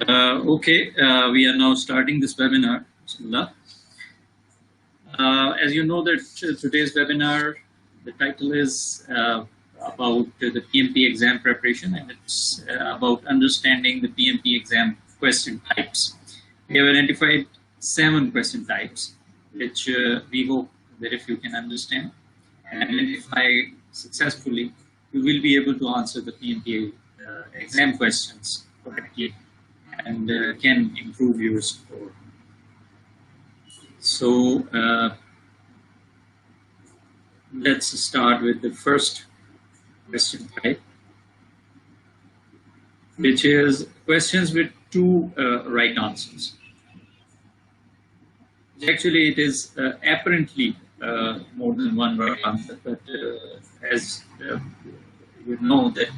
We are now starting this webinar. As you know that today's webinar, the title is about the PMP exam preparation, and it's about understanding the PMP exam question types. We have identified 7 question types, which we hope that if you can understand and identify successfully, you will be able to answer the PMP exam questions correctly and can improve your score. So let's start with the first question type, which is questions with 2 right answers. Actually, it is apparently more than 1 right answer, but as you know that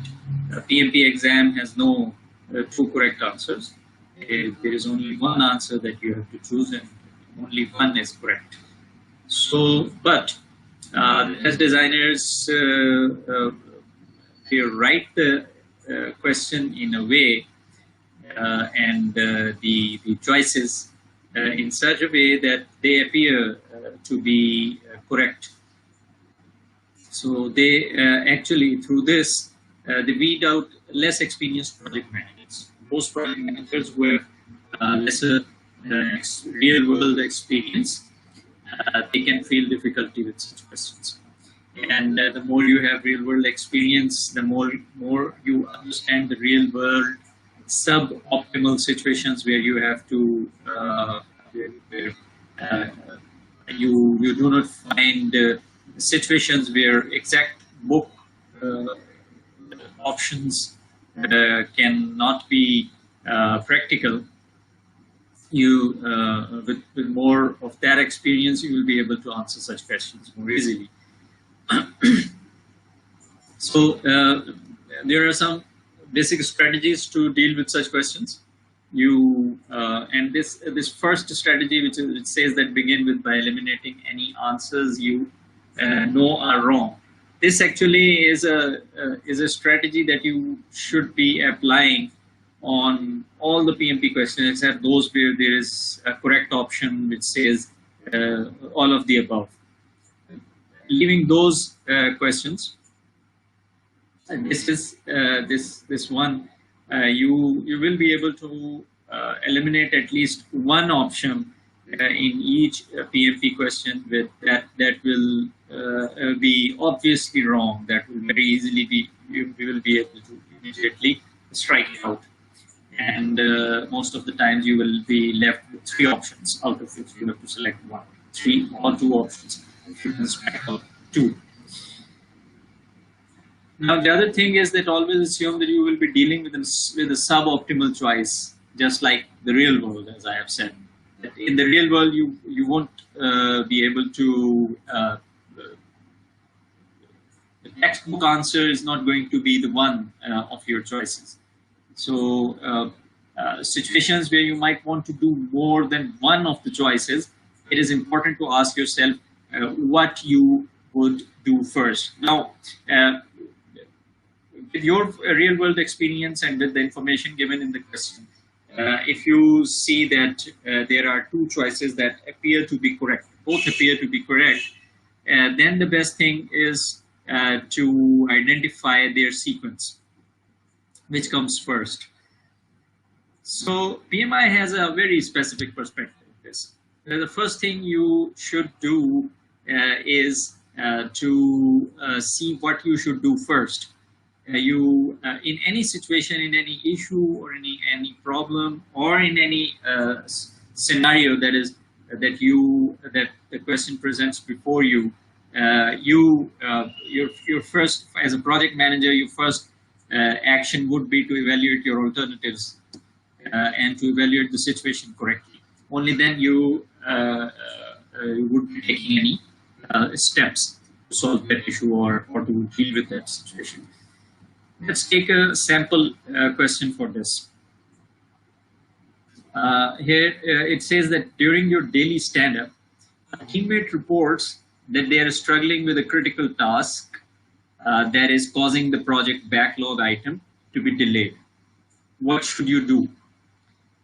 PMP exam has no 2 correct answers. There is only 1 answer that you have to choose, and only 1 is correct. So, but as designers, they write the question in a way and the choices in such a way that they appear to be correct. So they actually, through this, they weed out less experienced project managers. Most project managers who have lesser real-world experience, they can feel difficulty with such questions. And the more you have real-world experience, the more you understand the real-world suboptimal situations where you have to you do not find situations where exact book options cannot be practical. You with more of that experience, you will be able to answer such questions more easily. So there are some basic strategies to deal with such questions. You and this first strategy, which says that begin with by eliminating any answers you know are wrong. This actually is a strategy that you should be applying on all the PMP questions, except those where there is a correct option which says all of the above. Leaving those questions, and this is this one, you will be able to eliminate at least 1 option in each PMP question with that will be obviously wrong. That will very easily be you will be able to immediately strike out. And most of the times you will be left with 3 options, out of which you have to select 1, 3 or 2 options. You can strike out 2. Now the other thing is that always assume that you will be dealing with a suboptimal choice, just like the real world, as I have said. That in the real world, you won't be able to. The textbook answer is not going to be the one of your choices. So situations where you might want to do more than 1 of the choices, it is important to ask yourself what you would do first. Now, with your real-world experience and with the information given in the question, if you see that there are 2 choices that appear to be correct, both appear to be correct, then the best thing is to identify their sequence, which comes first. So PMI has a very specific perspective of this. The first thing you should do is to see what you should do first. You in any situation, in any issue, or any problem, or in any scenario that the question presents before you, your first, as a project manager, your first action would be to evaluate your alternatives and to evaluate the situation correctly. Only then you would be taking any steps to solve that issue or to deal with that situation. Let's take a sample question for this. Here it says that during your daily stand-up, a teammate reports that they are struggling with a critical task that is causing the project backlog item to be delayed. What should you do?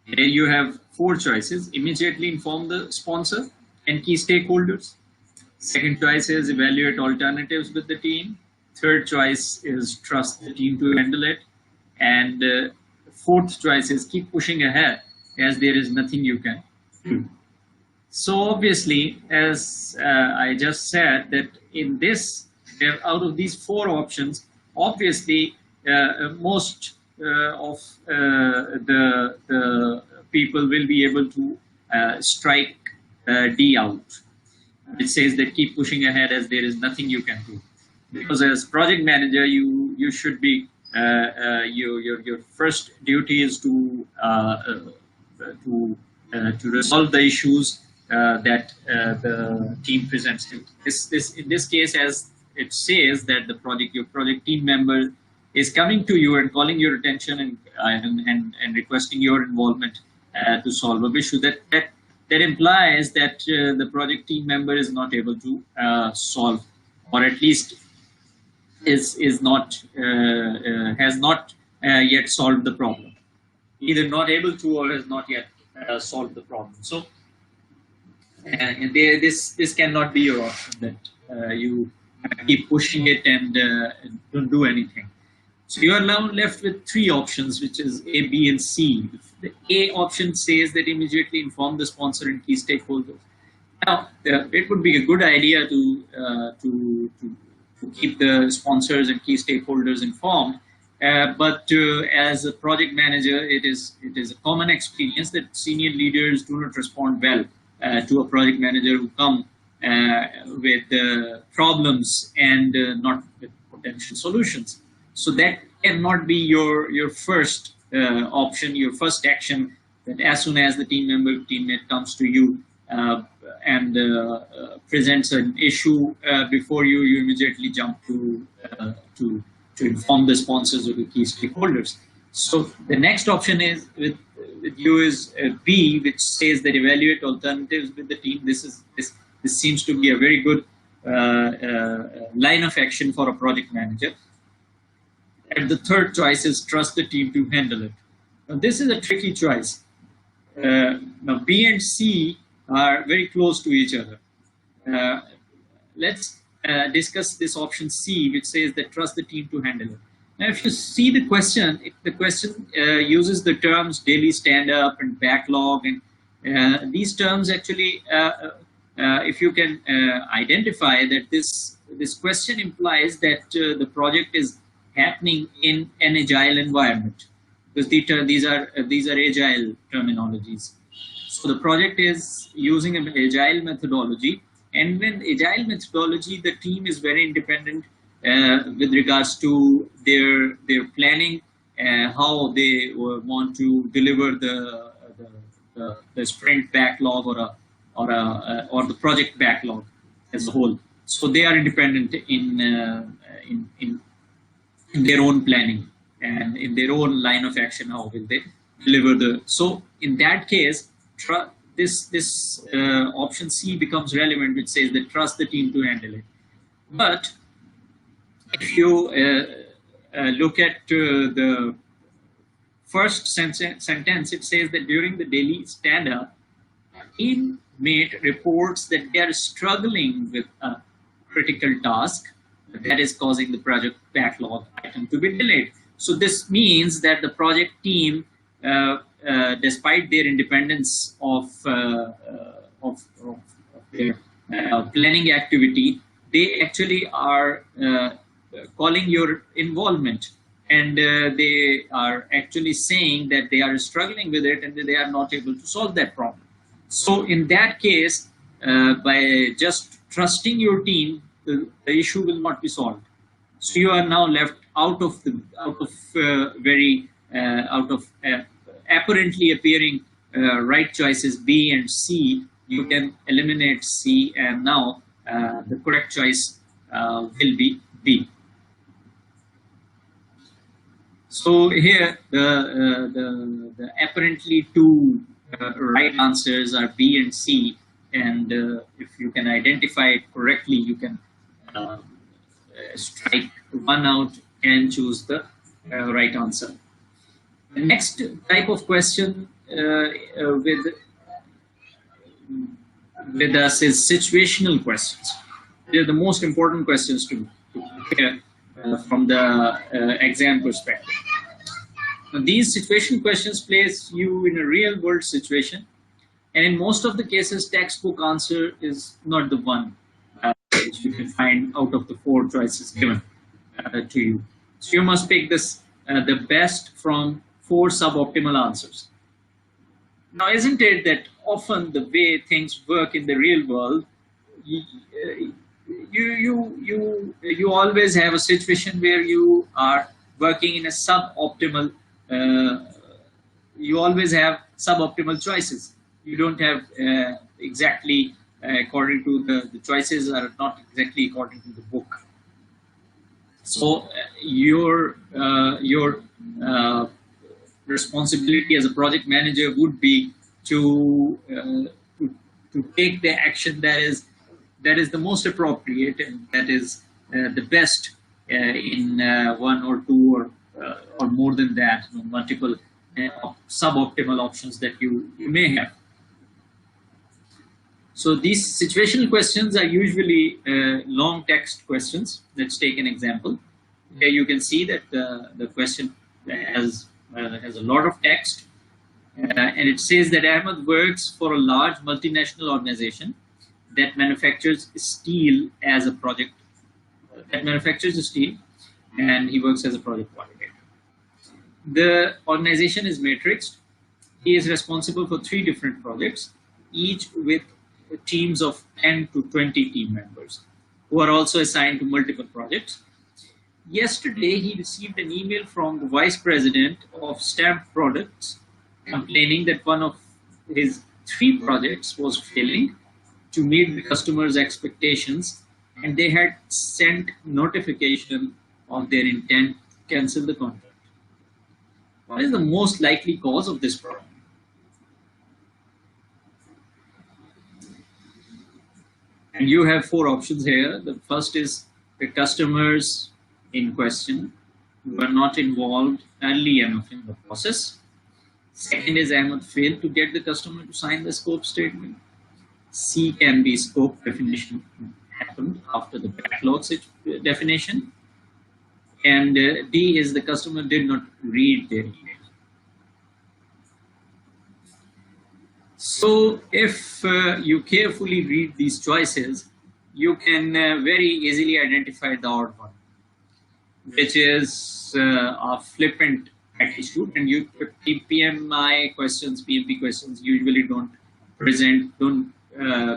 Here you have 4 choices. Immediately inform the sponsor and key stakeholders. Second choice is evaluate alternatives with the team. Third choice is trust the team to handle it. And fourth choice is keep pushing ahead as there is nothing you can do. So obviously, as I just said, that in this, out of these 4 options, obviously most of the people will be able to strike D out. It says that keep pushing ahead as there is nothing you can do. Because as project manager, you should be your first duty is to resolve the issues that the team presents to. In this case, as it says that your project team member is coming to you and calling your attention and requesting your involvement to solve a issue, that implies that the project team member is not able to solve, or at least has not yet solved the problem. Either not able to or has not yet solved the problem. So this cannot be your option, that you keep pushing it and don't do anything. So you are now left with 3 options, which is A, B, and C. The A option says that immediately inform the sponsor and key stakeholders. Now, it would be a good idea to keep the sponsors and key stakeholders informed. But as a project manager, it is a common experience that senior leaders do not respond well to a project manager who come with problems and not with potential solutions. So that cannot be your first option, your first action, that as soon as the teammate comes to you and presents an issue before you, you immediately jump to inform the sponsors or the key stakeholders. So the next option is with you is B, which says that evaluate alternatives with the team. This seems to be a very good line of action for a project manager. And the third choice is trust the team to handle it. Now, this is a tricky choice. Now, B and C are very close to each other. Let's discuss this option C, which says that trust the team to handle it. Now, if you see the question, uses the terms daily stand-up and backlog, and these terms actually, if you can identify that this question implies that the project is happening in an agile environment, because these are agile terminologies. So the project is using an agile methodology, and when agile methodology, the team is very independent with regards to their planning, how they want to deliver the sprint backlog or the project backlog as a whole. So they are independent in their own planning and in their own line of action. How will they deliver so in that case, this option C becomes relevant, which says that trust the team to handle it. But if you look at the first sentence, it says that during the daily stand-up, teammate reports that they are struggling with a critical task that is causing the project backlog item to be delayed. So this means that the project team, despite their independence of their planning activity, they actually are calling your involvement, and they are actually saying that they are struggling with it and they are not able to solve that problem. So in that case, by just trusting your team, the issue will not be solved. So you are now left out of apparently appearing right choices B and C. You can eliminate C, and now the correct choice will be B. So here the apparently two right answers are B and C, and if you can identify it correctly, you can strike one out and choose the right answer. The next type of question with us is situational questions. They're the most important questions to prepare from the exam perspective. Now, these situation questions place you in a real world situation, and in most of the cases, textbook answer is not the one which you can find out of the 4 choices given to you. So you must pick the best from 4 suboptimal answers. Now, isn't it that often the way things work in the real world, you always have a situation where you are working in a suboptimal. You always have suboptimal choices. You don't have exactly according to the choices are not exactly according to the book. So your responsibility as a project manager would be to take the action that is the most appropriate and that is the best in 1 or 2 or more than that, multiple suboptimal options that you may have. So these situational questions are usually long text questions. Let's take an example. Here you can see that the question has a lot of text, and it says that Ahmed works for a large multinational organization that manufactures steel as a project. And he works as a project coordinator. The organization is matrixed. He is responsible for 3 different projects, each with teams of 10 to 20 team members who are also assigned to multiple projects. Yesterday, he received an email from the vice president of stamp products complaining that one of his 3 projects was failing to meet the customer's expectations, and they had sent notification of their intent to cancel the contract. What is the most likely cause of this problem? And you have 4 options here. The first is the customers in question were not involved early enough in the process. Second is Ahmed failed to get the customer to sign the scope statement. C can be scope definition happened after the backlog definition. And D is the customer did not read their email. So if you carefully read these choices, you can very easily identify the odd one, which is a flippant attitude. And PMP questions usually don't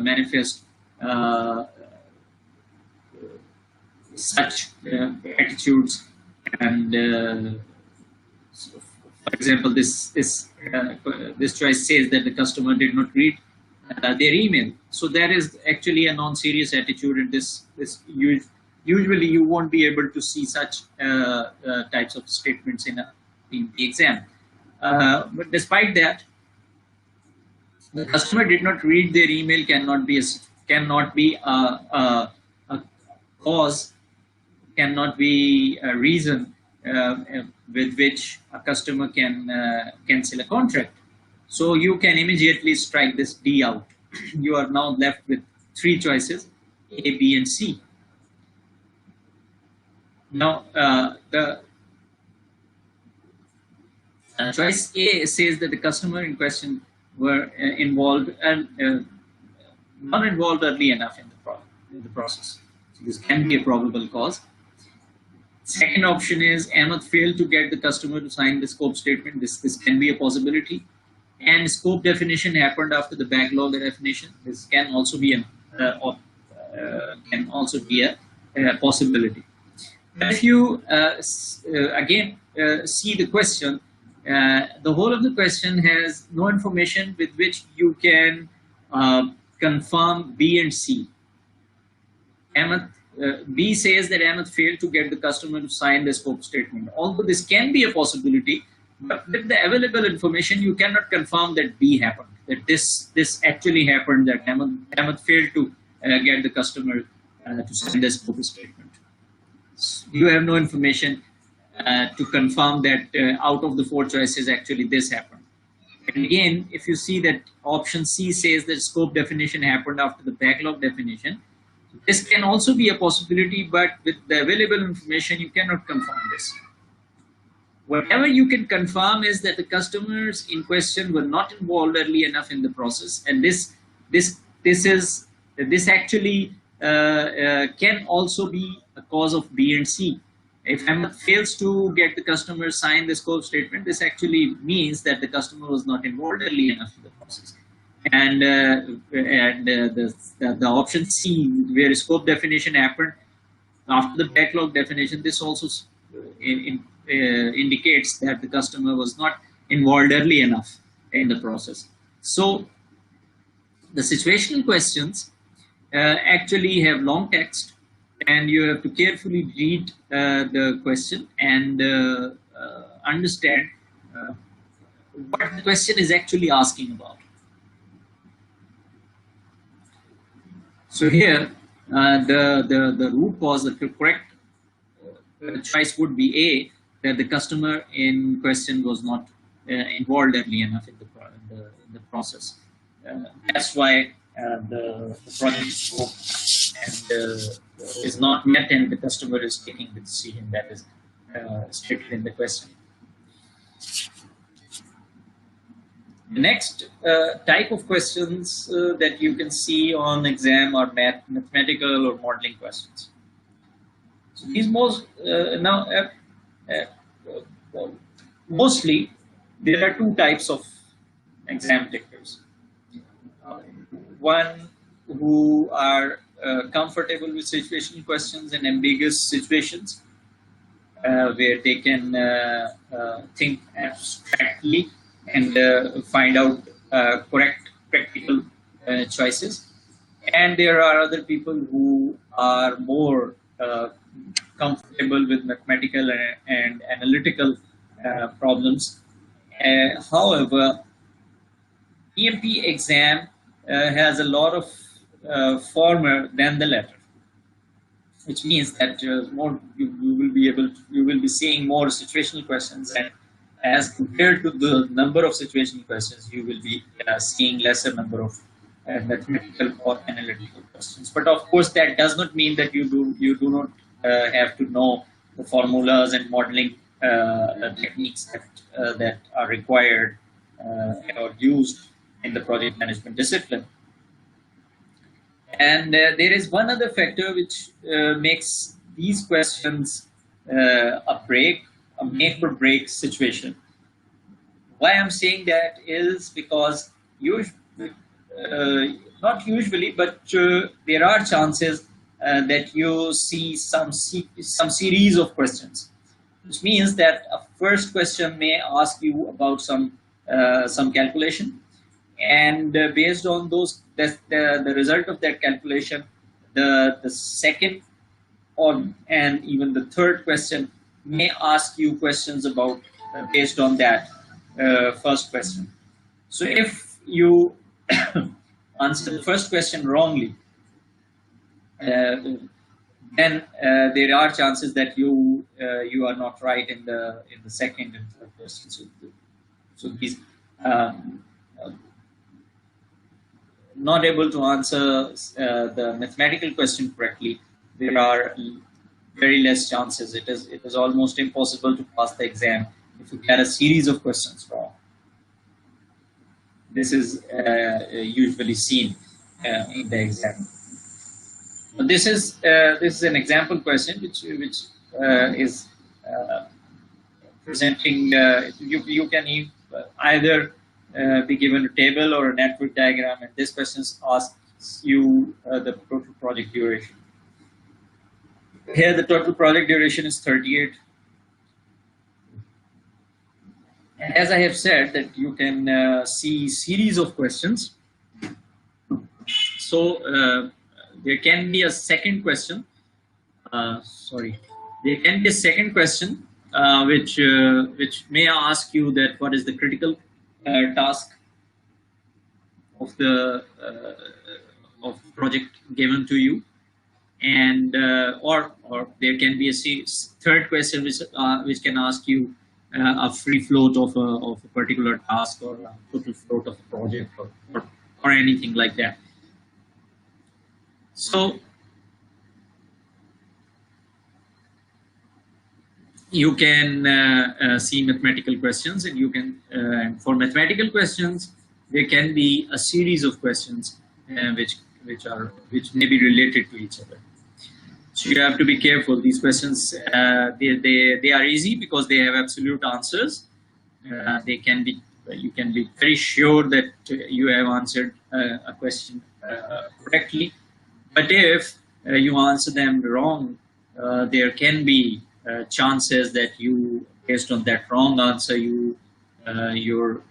manifest such attitudes. And for example, this choice says that the customer did not read their email. So that is actually a non-serious attitude, and usually you won't be able to see such types of statements in the exam. But despite that, the customer did not read their email cannot be a cause, cannot be a reason with which a customer can cancel a contract. So you can immediately strike this D out. You are now left with 3 choices, A, B, and C. Now, the choice A says that the customer in question were involved and not involved early enough in the process. So this can be a probable cause. Second option is Ahmed failed to get the customer to sign the scope statement. This can be a possibility. And scope definition happened after the backlog definition. This can also be a possibility. But if you again see the question, the whole of the question has no information with which you can confirm B and C. B says that Ahmed failed to get the customer to sign the scope statement. Although this can be a possibility, but with the available information, you cannot confirm that B happened, that this actually happened, that Ahmed failed to get the customer to sign the scope statement. You have no information to confirm that out of the 4 choices, actually this happened. And again, if you see that option C says that scope definition happened after the backlog definition, this can also be a possibility, but with the available information, you cannot confirm this. Whatever you can confirm is that the customers in question were not involved early enough in the process, and this actually can also be a cause of B and C. If Ahmed fails to get the customer sign the scope statement, this actually means that the customer was not involved early enough in the process. And the option C, where scope definition happened after the backlog definition, this also indicates that the customer was not involved early enough in the process. So the situational questions actually have long text, and you have to carefully read the question and understand what the question is actually asking about. So here, the root cause, the correct choice would be A, that the customer in question was not involved early enough in the process. That's why the project scope is not met, and the customer is taking the decision that is stated in the question. The next type of questions that you can see on exam are mathematical or modeling questions. So these mostly there are two types of exam takers. One who are comfortable with situational questions and ambiguous situations, where they can think abstractly and find out correct practical choices. And there are other people who are more comfortable with mathematical and analytical problems. However, PMP exam has a lot of former than the latter, which means that more you will be seeing more situational questions, and as compared to the number of situational questions, you will be seeing lesser number of mathematical or analytical questions. But of course, that does not mean that you do not have to know the formulas and modeling techniques that are required or used in the project management discipline. And there is one other factor which makes these questions a make or break situation. Why I'm saying that is because not usually, but there are chances that you see some series of questions, which means that a first question may ask you about some calculation, and based on those, the result of that calculation, the second and even the third question may ask you questions about based on that first question. So if you answer the first question wrongly, then there are chances that you are not right in the second and third question. So these not able to answer the mathematical question correctly, there are very less chances. It is almost impossible to pass the exam if you get a series of questions wrong. This is usually seen in the exam. But this is an example question which is presenting. You can either be given a table or a network diagram, and this question asks you the total project duration. Here the total project duration is 38. And as I have said, that you can see series of questions. So there can be a second question. There can be a second question which may ask you that what is the critical task of the project given to you, and or there can be a third question which can ask you a free float of a particular task, or a total float of a project, or anything like that. So you can see mathematical questions, and you can for mathematical questions there can be a series of questions which may be related to each other. So you have to be careful. These questions they are easy because they have absolute answers. They can be You can be very sure that you have answered a question correctly. But if you answer them wrong, there can be chances that you, based on that wrong answer, your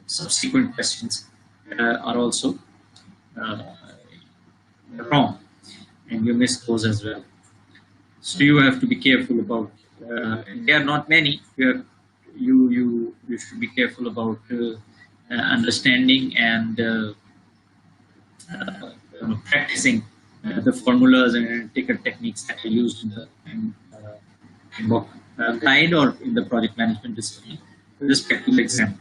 subsequent questions are also uh, wrong, and you miss those as well. So you have to be careful about. There are not many. You should be careful about understanding and practicing the formulas and analytical techniques that are used in the book guide or in the project management discipline with respect to the exam.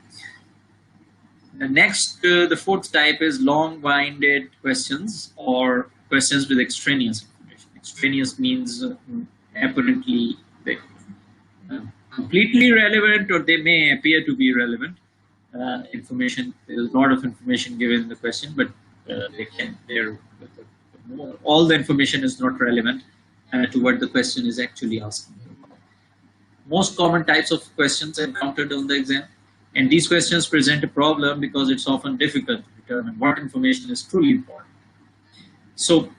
Next, the fourth type is long-winded questions or questions with extraneous information. Extraneous means apparently completely relevant, or they may appear to be relevant information. There's a lot of information given in the question, but all the information is not relevant to what the question is actually asking. Most common types of questions encountered on the exam, and these questions present a problem because it's often difficult to determine what information is truly important. So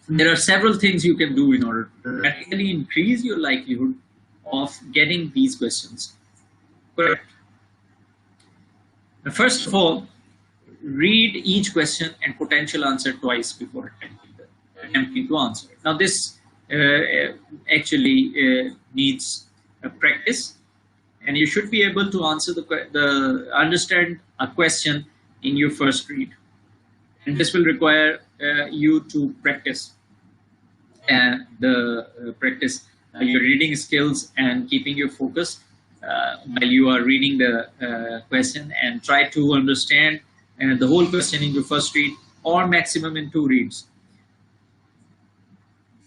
there are several things you can do in order to radically increase your likelihood of getting these questions correct. First of all, read each question and potential answer twice before attempting to answer it. Now, this actually needs practice, and you should be able to answer understand a question in your first read, and this will require you to practice your reading skills and keeping your focus while you are reading the question, and try to understand the whole question in your first read or maximum in 2 reads.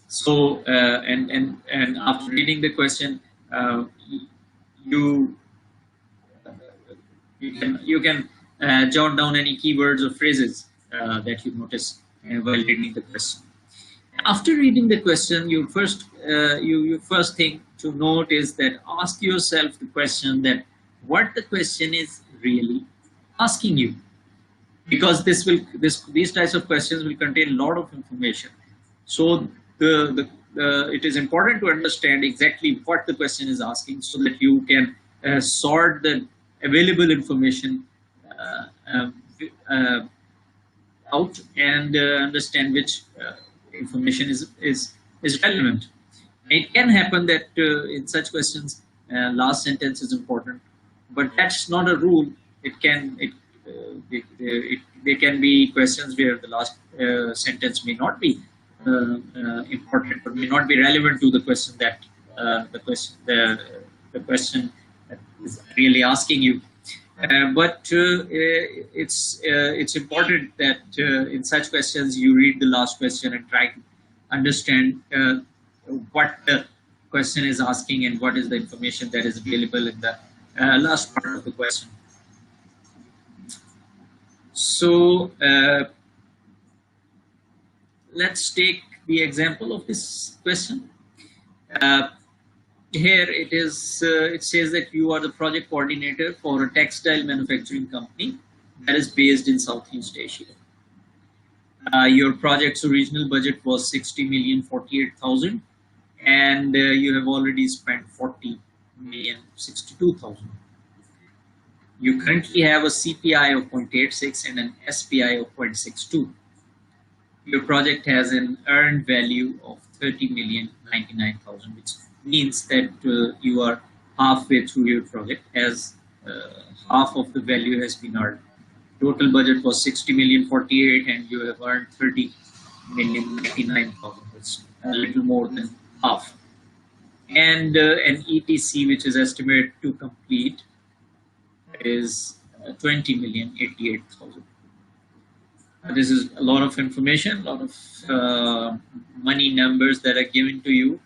So and after reading the question, you can jot down any keywords or phrases that you notice while reading the question. After reading the question, you first thing to note is that ask yourself the question that what the question is really asking you, because these types of questions will contain a lot of information. So it is important to understand exactly what the question is asking, so that you can sort the available information out and understand which information is relevant. It can happen that in such questions, last sentence is important, but that's not a rule. There can be questions where the last sentence may not be important, but may not be relevant to the question that the question is really asking you. But it's important that in such questions you read the last question and try to understand what the question is asking and what is the information that is available in the last part of the question. So let's take the example of this question. Here it says that you are the project coordinator for a textile manufacturing company that is based in Southeast Asia. Your project's original budget was 60,048,000, and you have already spent 40,062,000. You currently have a CPI of 0.86 and an SPI of 0.62. Your project has an earned value of 30,099,000, which means that you are halfway through your project, as half of the value has been earned. Total budget was 60,048,000 and you have earned 30,099,000. It's a little more than half. and an ETC which is estimated to complete is 20,088,000. This is a lot of information, a lot of money numbers that are given to you.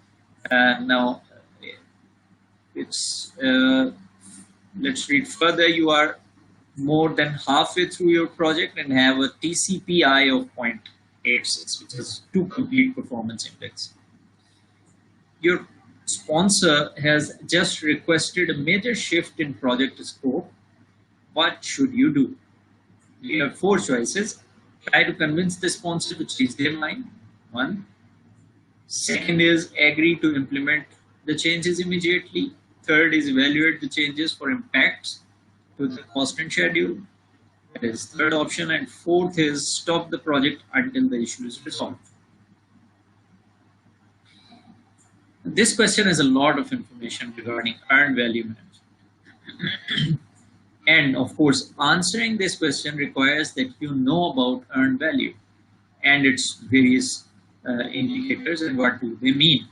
Now, it's let's read further. You are more than halfway through your project and have a TCPI of 0.86, which is two complete performance index. Your sponsor has just requested a major shift in project scope. What should you do? You have four choices. Try to convince the sponsor to change their mind. One. Second is agree to implement the changes immediately. Third is evaluate the changes for impacts to the cost and schedule. That is third option. And fourth is stop the project until the issue is resolved. This question has a lot of information regarding earned value management. And of course, answering this question requires that you know about earned value and its various indicators and what do they mean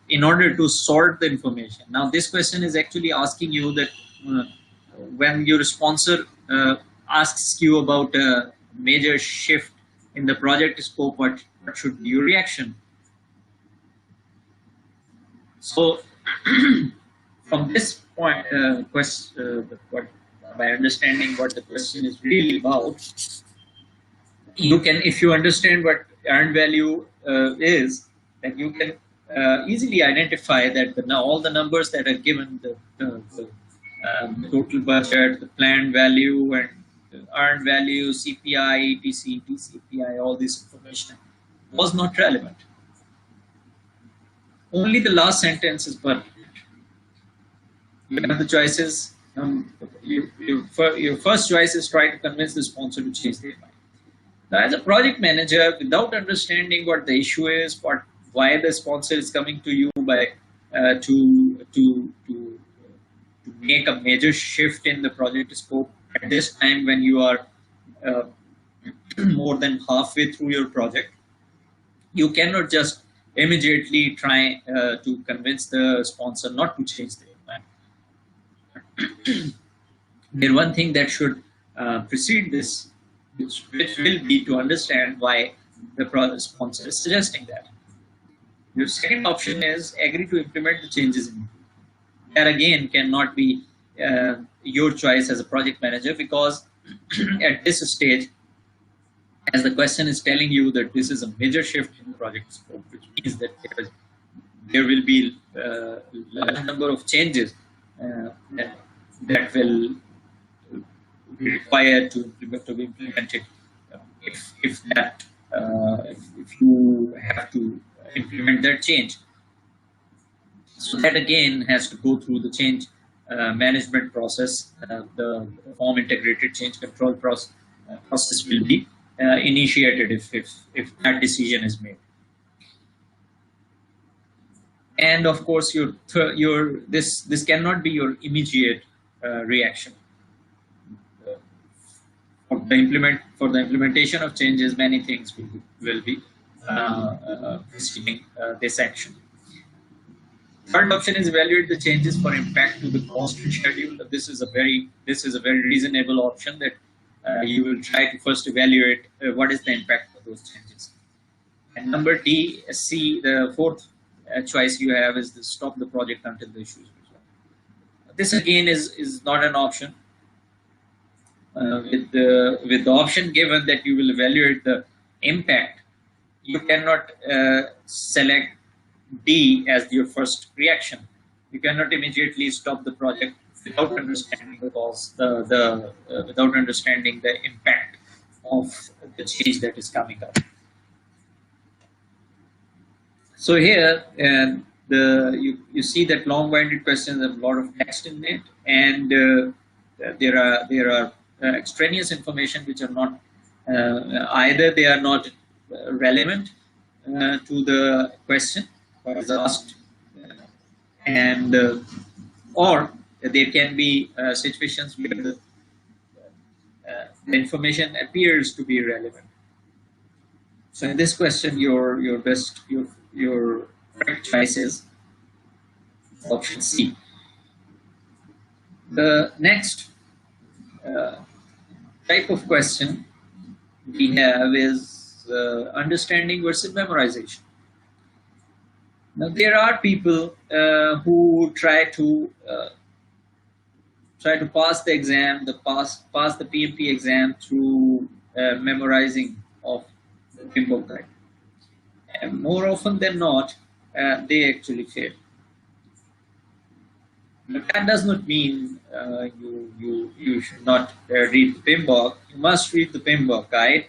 in order to sort the information. Now, this question is actually asking you that when your sponsor asks you about a major shift in the project scope, what should be your reaction? So, from this point, by understanding what the question is really about, you can, if you understand what earned value is, then you can easily identify that all the numbers that are given, the total budget, the planned value, and the earned value, CPI, ETC, TCPI, all this information was not relevant. Only the last sentence is pertinent. You have the choices. Your first choice is try to convince the sponsor to change their mind. Now, as a project manager, without understanding what the issue is, why the sponsor is coming to you by to make a major shift in the project scope at this time when you are more than halfway through your project, you cannot just immediately try to convince the sponsor not to change their mind. There's one thing that should precede this, which will be to understand why the sponsor is suggesting that. Your second option is agree to implement the changes immediately. That again cannot be your choice as a project manager, because at this stage, as the question is telling you that this is a major shift in the project scope, which means that there will be a large number of changes that will be required to be implemented. If you have to implement that change, so that again has to go through the change management process. The form integrated change control process will be initiated if that decision is made. And of course, this cannot be your immediate reaction. For the implementation of changes, many things will be preceding this action. Third option is evaluate the changes for impact to the cost and schedule. This is a very reasonable option, that you will try to first evaluate what is the impact of those changes. And number C, the fourth choice you have is to stop the project until the issue is resolved. This again is not an option. With the option given that you will evaluate the impact, you cannot select D as your first reaction. You cannot immediately stop the project without understanding the cause, without understanding the impact of the change that is coming up. So here, you see that long-winded questions have a lot of text in it, and there are extraneous information which are not either they are not relevant to the question what is asked, and or there can be situations where the information appears to be relevant. So in this question, your correct choice is Option C. The next type of question we have is understanding versus memorization. Now, there are people who try to pass the exam, pass the PMP exam through memorizing of the PMBOK guide. And more often than not, they actually fail. But that does not mean you should not read the PMBOK. You must read the PMBOK guide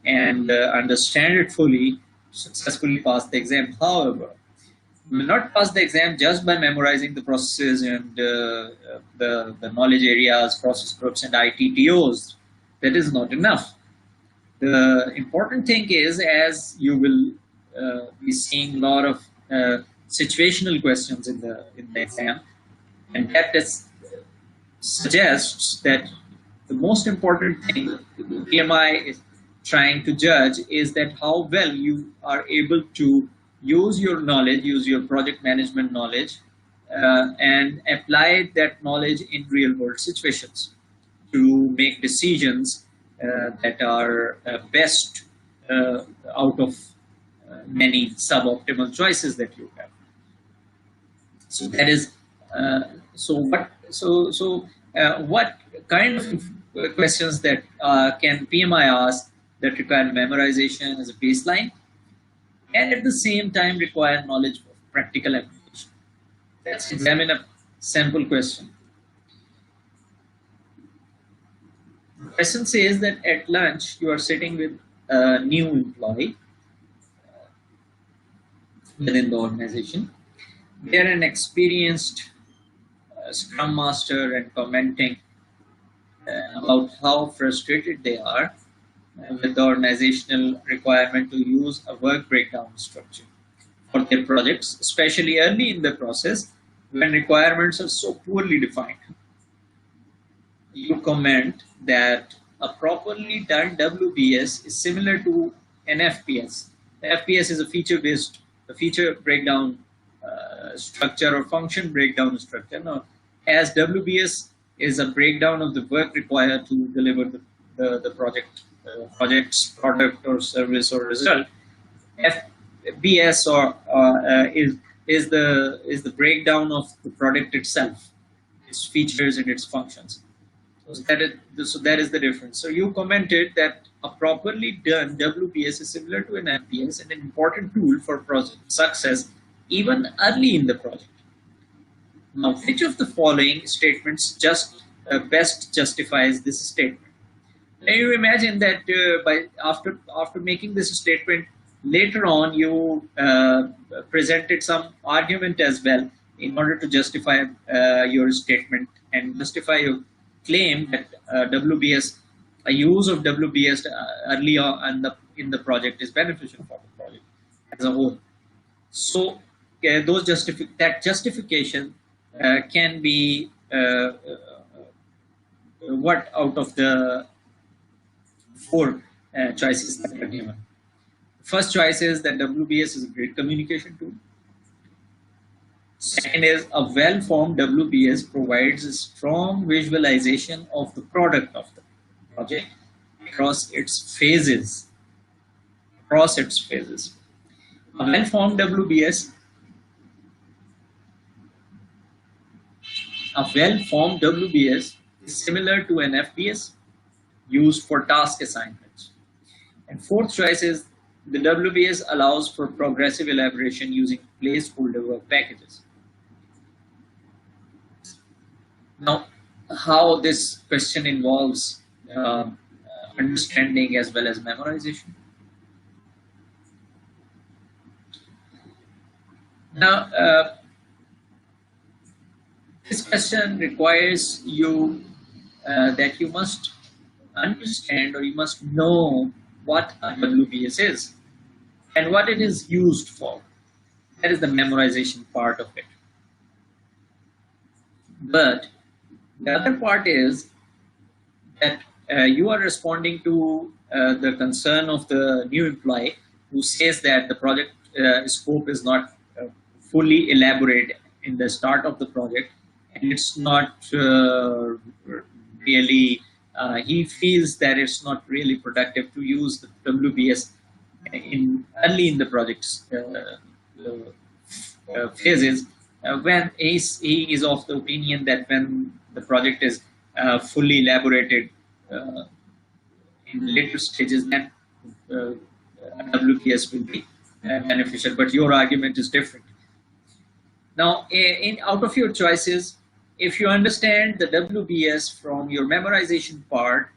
and understand it fully, successfully pass the exam. However, you will not pass the exam just by memorizing the processes and the knowledge areas, process groups, and ITTOs. That is not enough. The important thing is, as you will be seeing a lot of situational questions in the exam, and that suggests that the most important thing PMI is trying to judge is that how well you are able to use your knowledge, use your project management knowledge, and apply that knowledge in real world situations to make decisions that are best out of many suboptimal choices that you have. So that is what kind of questions that can PMI ask that require memorization as a baseline and at the same time require knowledge of practical application? Let's examine a sample question. The question says that at lunch you are sitting with a new employee within the organization. They are an experienced Scrum Master and commenting about how frustrated they are with the organizational requirement to use a work breakdown structure for their projects, especially early in the process when requirements are so poorly defined. You comment that a properly done WBS is similar to an FPS. The FPS is a feature breakdown structure or function breakdown structure. Now, as WBS is a breakdown of the work required to deliver the project's product or service or result, FBS is the breakdown of the product itself, its features and its functions. So that is the difference. So you commented that a properly done WBS is similar to an FPS and an important tool for project success even early in the project. Now, which of the following statements best justifies this statement? Now, you imagine that after making this statement, later on you presented some argument as well in order to justify your statement and justify your claim that WBS, a use of WBS early on in the project is beneficial for the project as a whole. So that justification can be what out of the four choices that are given. First choice is that WBS is a great communication tool. Second is a well-formed WBS provides a strong visualization of the product of the project across its phases. A well-formed WBS is similar to an FPS used for task assignments. And fourth choice is the WBS allows for progressive elaboration using placeholder work packages. Now, how this question involves understanding as well as memorization. Now, this question requires you that you must understand or you must know what a WBS is and what it is used for. That is the memorization part of it. But the other part is that you are responding to the concern of the new employee who says that the project scope is not fully elaborate in the start of the project, and it's not really. He feels that it's not really productive to use the WBS early in the project's phases, when he is of the opinion that when the project is fully elaborated in later stages, then WPS will be beneficial. But your argument is different. Now, in out of your choices, if you understand the WBS from your memorization part,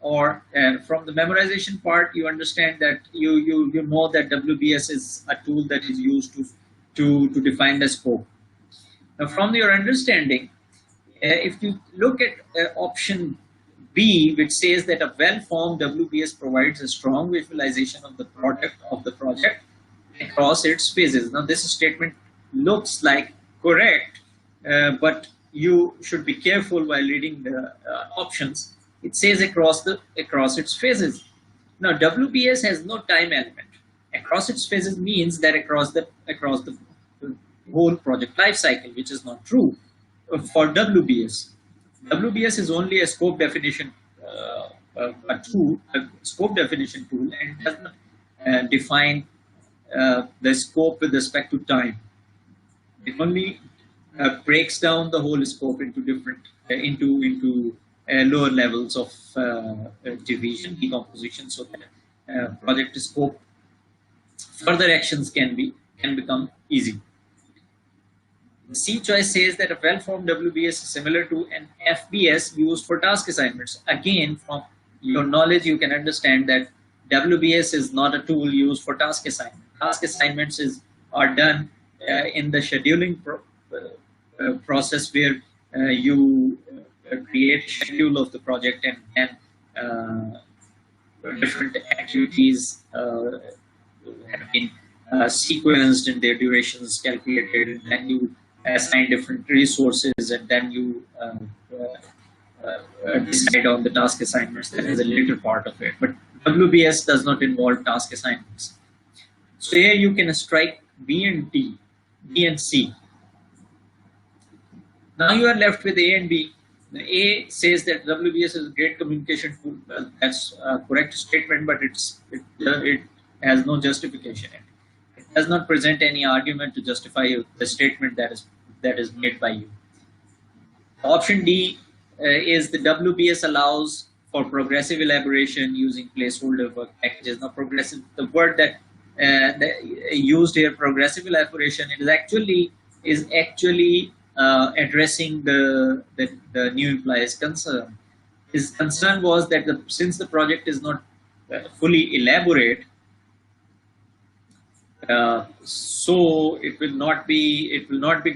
or from the memorization part, you understand that you know that WBS is a tool that is used to define the scope. Now, from your understanding, if you look at option B, which says that a well-formed WBS provides a strong visualization of the product of the project across its phases. Now, this statement looks like correct, but you should be careful while reading the options. It says across its phases. Now, WBS has no time element. Across its phases means that across the whole project life cycle, which is not true for WBS. WBS is only a scope definition a scope definition tool, and does not define the scope with respect to time. It only breaks down the whole scope into different into lower levels of division, decomposition, so that project scope further actions can become easy. The C choice says that a well-formed WBS is similar to an FBS used for task assignments. Again, from your knowledge, you can understand that WBS is not a tool used for task assignment. Task assignments are done in the scheduling process, where you create a schedule of the project, and different activities have been sequenced and their durations calculated, and then you assign different resources, and then you decide on the task assignments. That is a later part of it. But WBS does not involve task assignments. So here you can strike B and C. Now you are left with A and B. The A says that WBS is a great communication tool. Well, that's a correct statement, but it has no justification in it. It does not present any argument to justify the statement that is made by you. Option D is the WBS allows for progressive elaboration using placeholder work packages. Now, progressive, the word that used here, progressive elaboration, it is actually addressing the new employee's concern. His concern was that since the project is not fully elaborate, so it will not be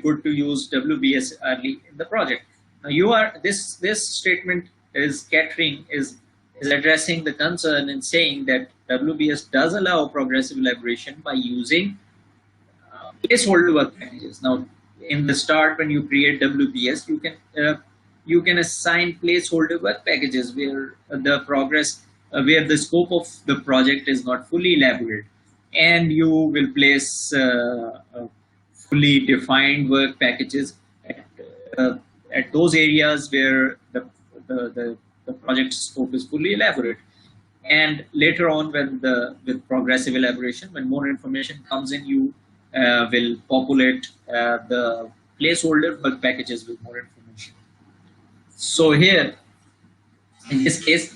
good to use WBS early in the project. Now this statement is addressing the concern and saying that WBS does allow progressive elaboration by using placeholder work packages. Now, in the start, when you create WBS, you can assign placeholder work packages where where the scope of the project is not fully elaborate, and you will place fully defined work packages at those areas where the project scope is fully elaborate. And later on, with progressive elaboration, when more information comes in, you will populate the placeholder work packages with more information. So here, in this case,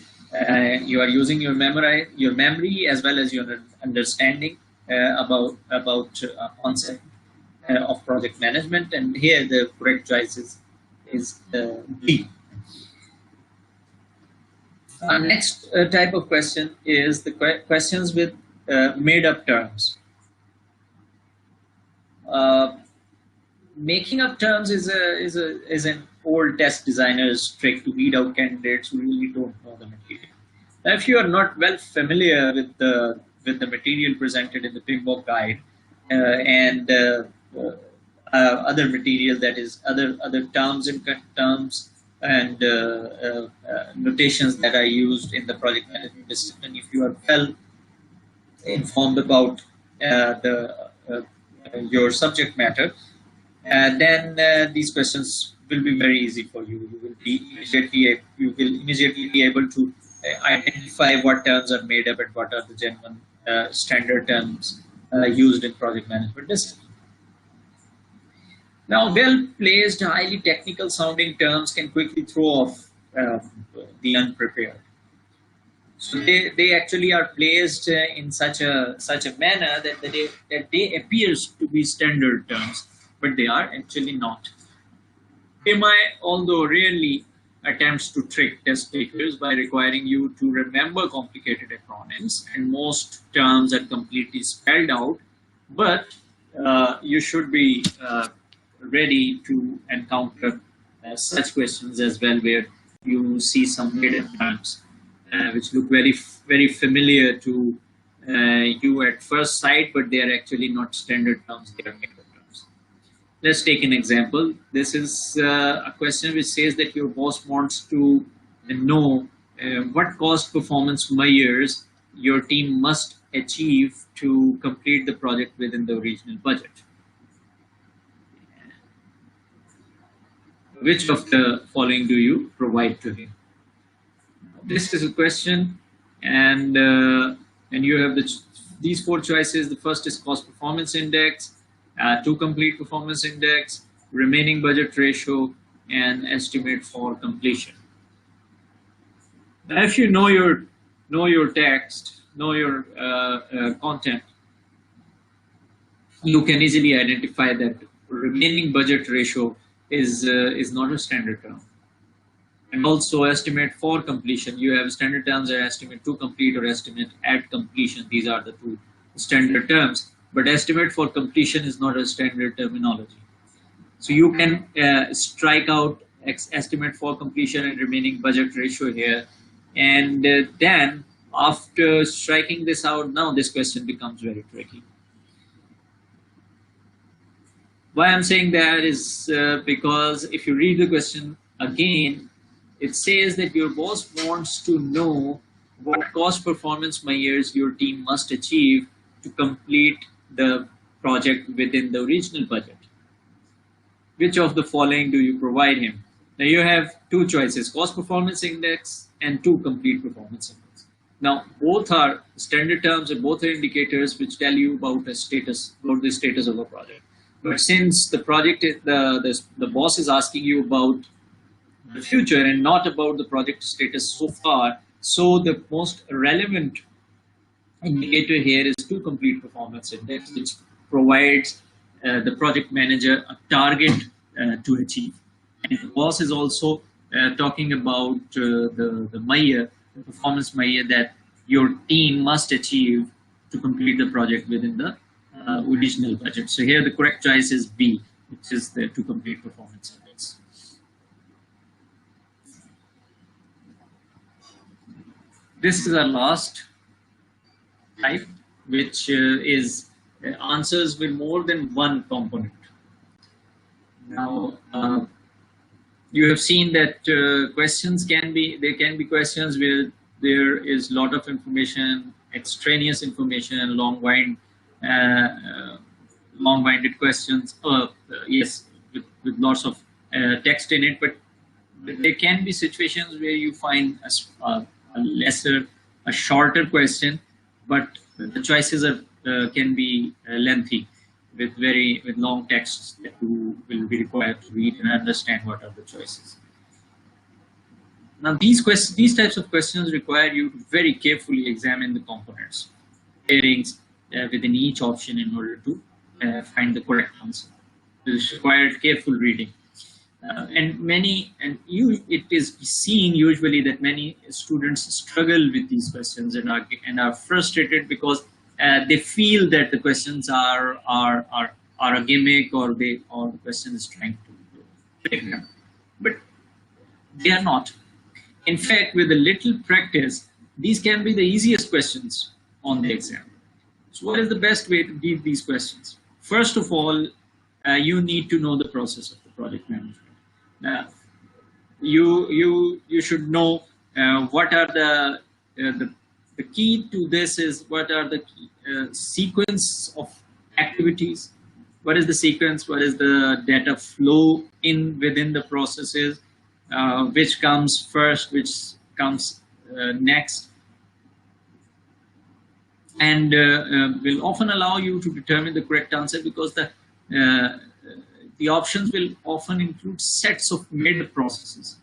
you are using your memory as well as your understanding about concept of project management. And here, the correct choice is D. Our next type of question is the questions with made-up terms. Making up terms is an old test designer's trick to weed out candidates who really don't know the material. Now, if you are not well familiar with the material presented in the PMP guide and other material, that is other terms and notations that are used in the project management discipline, if you are well informed about your subject matter, then these questions will be very easy for you. You will immediately be able to identify what terms are made up and what are the genuine standard terms used in project management discipline. Now, well-placed, highly technical sounding terms can quickly throw off the unprepared. So they actually are placed in such a manner that they appears to be standard terms, but they are actually not. PMI, although rarely attempts to trick test takers by requiring you to remember complicated acronyms, and most terms are completely spelled out, but you should be ready to encounter such questions as well, where you see some hidden terms which look very familiar to you at first sight, but they are actually not standard terms, they are made up terms. Let's take an example. This is a question which says that your boss wants to know what cost performance measures your team must achieve to complete the project within the original budget. Which of the following do you provide to him? This is a question, and you have these four choices. The first is cost performance index, to complete performance index, remaining budget ratio, and estimate for completion. Now, if you know your text, know your content, you can easily identify that remaining budget ratio is not a standard term. And also estimate for completion. You have standard terms are estimate to complete or estimate at completion. These are the two standard terms. But estimate for completion is not a standard terminology. So you can strike out estimate for completion and remaining budget ratio here. And then after striking this out, now this question becomes very tricky. Why I'm saying that is because if you read the question again, it says that your boss wants to know what cost performance measures your team must achieve to complete the project within the original budget. Which of the following do you provide him? Now you have two choices, cost performance index and to complete performance index. Now both are standard terms and both are indicators which tell you about the status of a project. But since the project is, the boss is asking you about the future and not about the project status so far, so the most relevant indicator here is to complete performance index, which provides the project manager a target to achieve. And the boss is also talking about the measure, the performance measure that your team must achieve to complete the project within the original budget. So here the correct choice is B, which is the to complete performance index. This is our last type, which is answers with more than one component. Now, you have seen that questions can be questions where there is a lot of information, extraneous information, long-winded questions. Yes, with lots of text in it, but there can be situations where you find a shorter question, but the choices can be lengthy with long texts that you will be required to read and understand what are the choices. Now these types of questions require you to very carefully examine the components, pairings within each option in order to find the correct answer. This requires careful reading. It is seen usually that many students struggle with these questions and are frustrated because they feel that the questions are a gimmick, or the question is trying to trick them, but they are not. In fact, with a little practice, these can be the easiest questions on the exam. So what is the best way to give these questions? First of all, you need to know the process of the project management. You should know what are the key to this is what are the sequence of activities what is the sequence, what is the data flow in within the processes, which comes first, which comes next, and will often allow you to determine the correct answer, because the options will often include sets of made processes.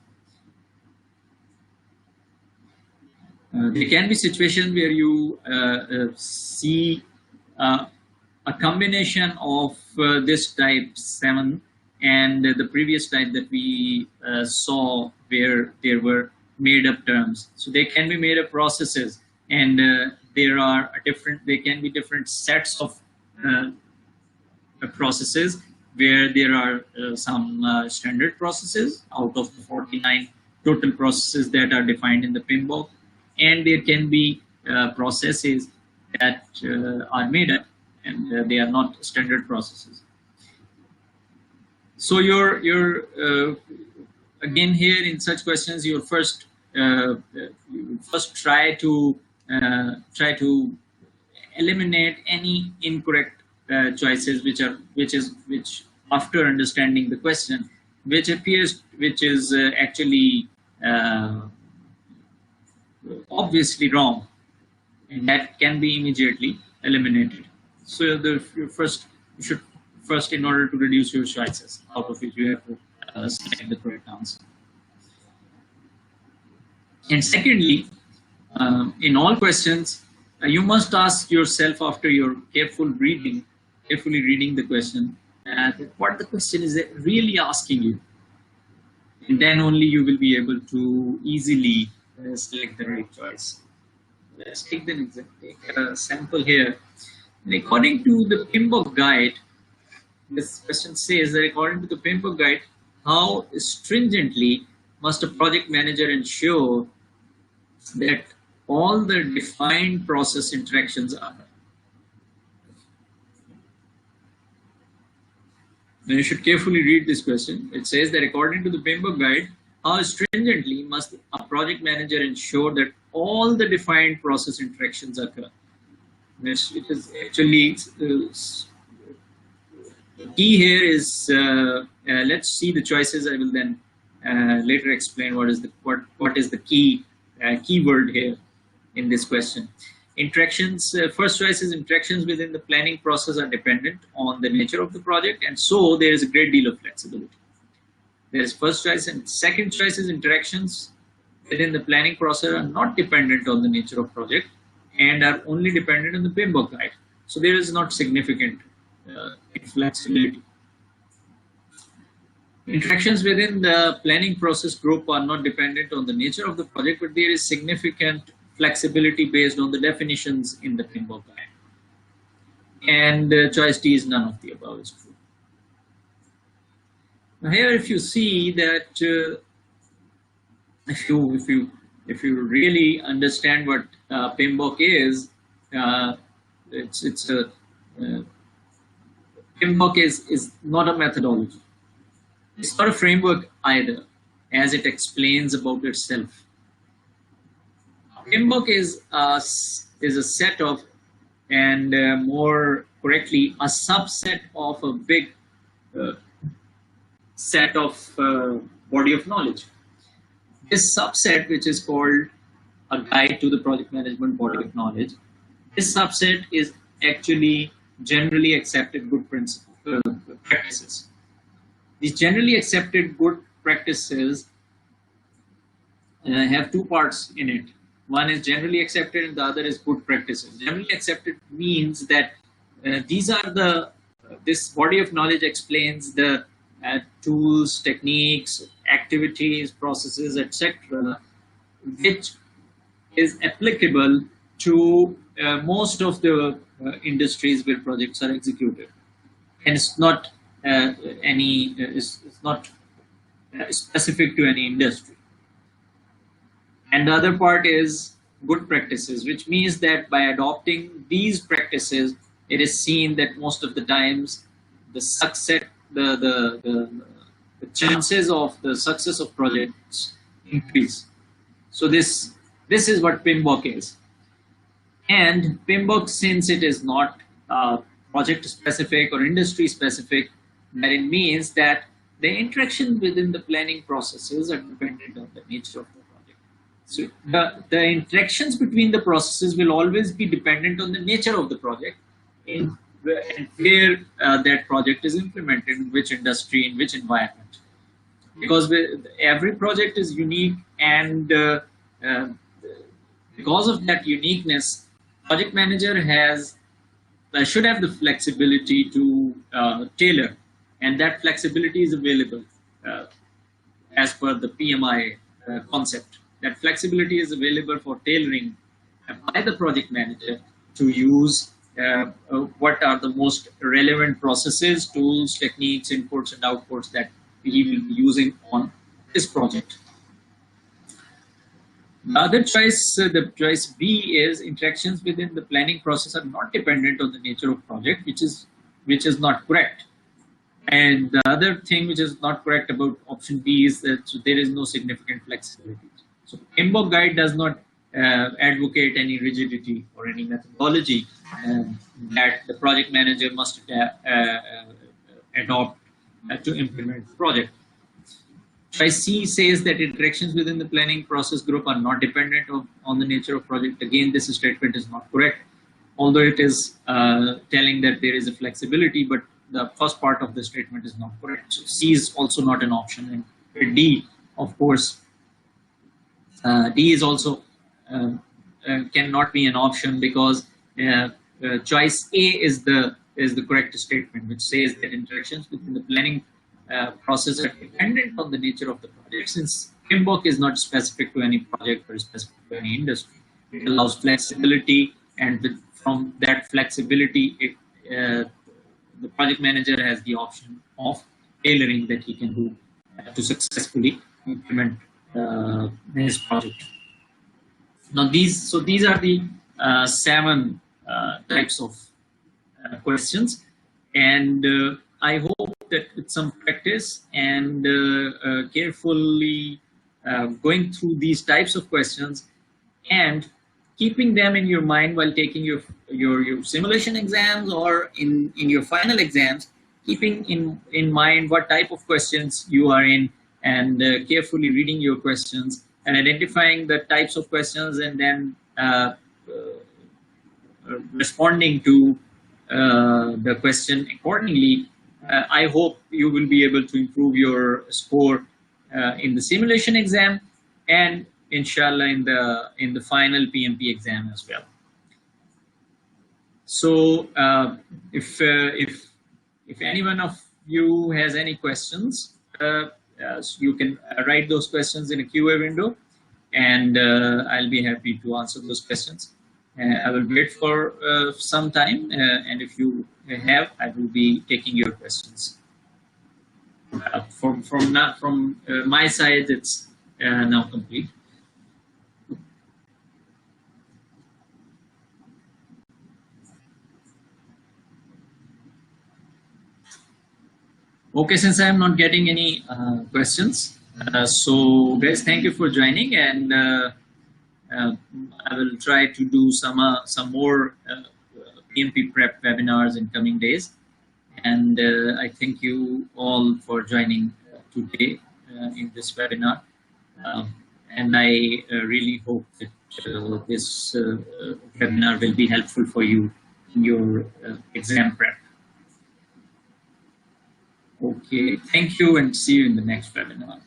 There can be situations where you see a combination of this type 7 and the previous type that we saw, where there were made up terms. So they can be made up processes, and there can be different sets of processes, where there are some standard processes out of the 49 total processes that are defined in the PMBOK, and there can be processes that are made up, and they are not standard processes. So your again, here in such questions, you first try to eliminate any incorrect choices, which after understanding the question, which is actually obviously wrong, and that can be immediately eliminated. So you should first, in order to reduce your choices, out of which you have to select the correct answer. And secondly, in all questions, you must ask yourself, after your carefully reading the question, what the question is really asking you, and then only you will be able to easily select the right choice. Let's take a sample here. And according to the PMBOK guide, this question says that according to the PMBOK guide, how stringently must a project manager ensure that all the defined process interactions are? Now you should carefully read this question. It says that according to the PMBOK guide, how stringently must a project manager ensure that all the defined process interactions occur? It is actually key here is let's see the choices. I will then later explain what is the key keyword here in this question. Interactions. First choice is interactions within the planning process are dependent on the nature of the project, and so there is a great deal of flexibility. There is first choice, and second choice is interactions within the planning process are not dependent on the nature of project and are only dependent on the PMBOK guide. So there is not significant flexibility. Interactions within the planning process group are not dependent on the nature of the project, but there is significant flexibility based on the definitions in the PMBOK guide. And choice D is none of the above is true. Now here, if you see that, if you really understand what PMBOK is, PMBOK is not a methodology. It's not a framework either, as it explains about itself. PMBOK is a set of, and more correctly, a subset of a big set of body of knowledge. This subset, which is called a guide to the project management body of knowledge, this subset is actually generally accepted good practices. These generally accepted good practices have two parts in it. One is generally accepted and the other is good practices. Generally accepted means that this body of knowledge explains the tools, techniques, activities, processes, etc., which is applicable to most of the industries where projects are executed, and it's not specific to any industry. And the other part is good practices, which means that by adopting these practices, it is seen that most of the times the success, the chances of the success of projects increase. So this is what PMBOK is. And PMBOK, since it is not project specific or industry specific, that it means that the interaction within the planning processes are dependent on the nature of the project. So the interactions between the processes will always be dependent on the nature of the project and where that project is implemented, in which industry, in which environment. Because every project is unique, and because of that uniqueness, project manager should have the flexibility to tailor, and that flexibility is available as per the PMI concept. That flexibility is available for tailoring by the project manager to use what are the most relevant processes, tools, techniques, inputs, and outputs that he will be using on this project. The other choice, the choice B, is interactions within the planning process are not dependent on the nature of project, which is not correct. And the other thing which is not correct about option B is that there is no significant flexibility. So PMBOK guide does not advocate any rigidity or any methodology that the project manager must adopt to implement the project. Choice C says that interactions within the planning process group are not dependent on the nature of project. Again, this statement is not correct, although it is telling that there is a flexibility, but the first part of the statement is not correct. So C is also not an option, and D, of course, D is also cannot be an option, because choice A is the correct statement, which says that interactions within the planning process are dependent on the nature of the project. Since PMBOK is not specific to any project or specific to any industry, it allows flexibility, and from that flexibility, the project manager has the option of tailoring that he can do to successfully implement his project. Now these are the 7 types of questions, and I hope that with some practice and carefully going through these types of questions and keeping them in your mind while taking your simulation exams or in your final exams, keeping in mind what type of questions you are in, and carefully reading your questions and identifying the types of questions, and then responding to the question accordingly. I hope you will be able to improve your score in the simulation exam, and inshallah in the final PMP exam as well. So if any one of you has any questions, you can write those questions in a QA window, and I'll be happy to answer those questions. I will wait for some time, and if you have, I will be taking your questions. From my side, it's now complete. Okay, since I am not getting any questions, so guys, thank you for joining, and I will try to do some more PMP prep webinars in coming days. And I thank you all for joining today in this webinar. And I really hope that this webinar will be helpful for you in your exam prep. Okay, thank you, and see you in the next webinar.